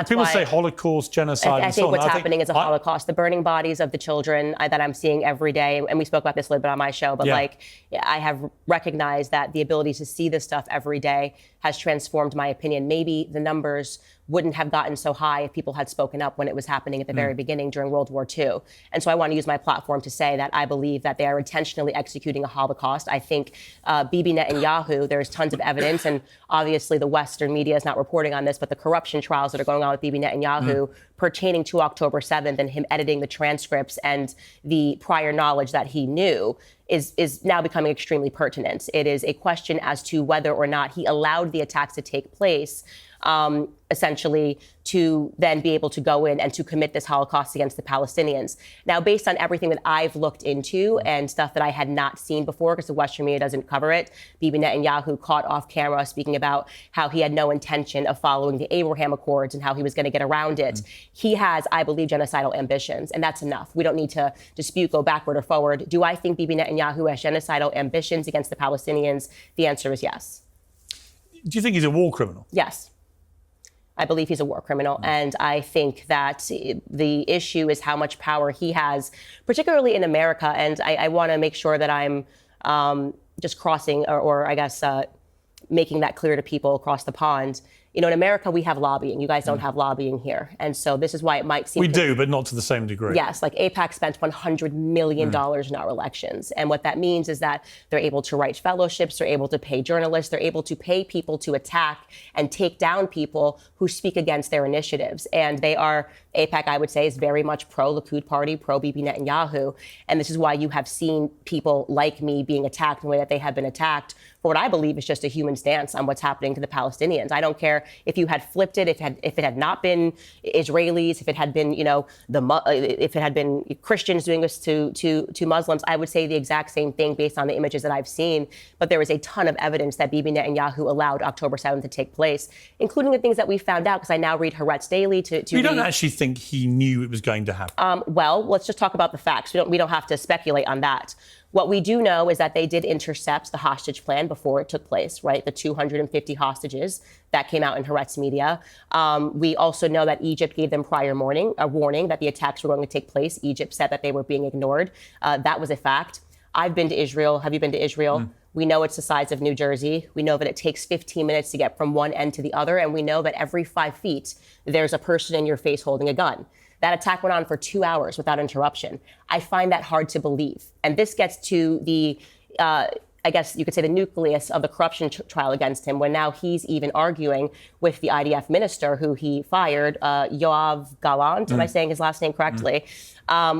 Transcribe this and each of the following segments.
People say Holocaust, genocide, I think what's happening is a Holocaust. The burning bodies of the children that I'm seeing every day, and we spoke about this a little bit on my show, but I have recognized that the ability to see this stuff every day has transformed my opinion. Maybe the numbers wouldn't have gotten so high if people had spoken up when it was happening at the very beginning during World War II. And so I want to use my platform to say that I believe that they are intentionally executing a Holocaust. I think Bibi Netanyahu, there's tons of evidence, and obviously the Western media is not reporting on this, but the corruption trials that are going on with Bibi Netanyahu pertaining to October 7th and him editing the transcripts and the prior knowledge that he knew is now becoming extremely pertinent. It is a question as to whether or not he allowed the attacks to take place, essentially to then be able to go in and to commit this Holocaust against the Palestinians. Now, based on everything that I've looked into and stuff that I had not seen before, because the Western media doesn't cover it, Bibi Netanyahu caught off camera speaking about how he had no intention of following the Abraham Accords and how he was going to get around it. He has, I believe, genocidal ambitions, and that's enough. We don't need to dispute, go backward or forward. Do I think Bibi Netanyahu has genocidal ambitions against the Palestinians? The answer is yes. Do you think he's a war criminal? Yes. I believe he's a war criminal. And I think that the issue is how much power he has, particularly in America. And I want to make sure that I'm just crossing or I guess making that clear to people across the pond. You know, in America, we have lobbying. You guys don't have lobbying here. And so this is why it might seem... We do, but not to the same degree. Yes, like AIPAC spent $100 million in our elections. And what that means is that they're able to write fellowships, they're able to pay journalists, they're able to pay people to attack and take down people who speak against their initiatives. And they are, AIPAC, I would say, is very much pro-Likud party, pro-Bibi Netanyahu. And this is why you have seen people like me being attacked in the way that they have been attacked for what I believe is just a human stance on what's happening to the Palestinians. I don't care if you had flipped it, if it had not been Israelis, if it had been, you know, if it had been Christians doing this to Muslims, I would say the exact same thing based on the images that I've seen. But there is a ton of evidence that Bibi Netanyahu allowed October 7th to take place, including the things that we found out, because I now read Haaretz daily to You don't actually think he knew it was going to happen? Well, let's just talk about the facts. We don't have to speculate on that. What we do know is that they did intercept the hostage plan before it took place, right? The 250 hostages that came out in Haaretz media. We also know that Egypt gave them prior a warning that the attacks were going to take place. Egypt said that they were being ignored. That was a fact. I've been to Israel. Have you been to Israel? We know it's the size of New Jersey. We know that it takes 15 minutes to get from one end to the other. And we know that every 5 feet, there's a person in your face holding a gun. That attack went on for 2 hours without interruption. I find that hard to believe. And this gets to the, I guess you could say, the nucleus of the corruption trial against him, when now he's even arguing with the IDF minister who he fired, Yoav Gallant, am I saying his last name correctly,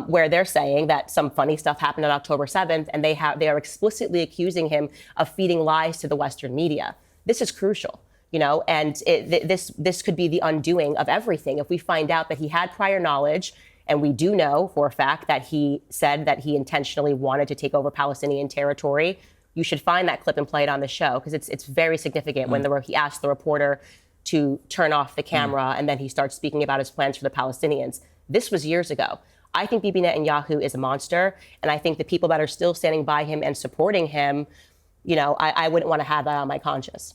where they're saying that some funny stuff happened on October 7th, and they are explicitly accusing him of feeding lies to the Western media. This is crucial. You know, and this could be the undoing of everything. If we find out that he had prior knowledge, and we do know for a fact that he said that he intentionally wanted to take over Palestinian territory, you should find that clip and play it on the show, because it's very significant when he asked the reporter to turn off the camera and then he starts speaking about his plans for the Palestinians. This was years ago. I think Bibi Netanyahu is a monster, and I think the people that are still standing by him and supporting him, you know, I wouldn't want to have that on my conscience.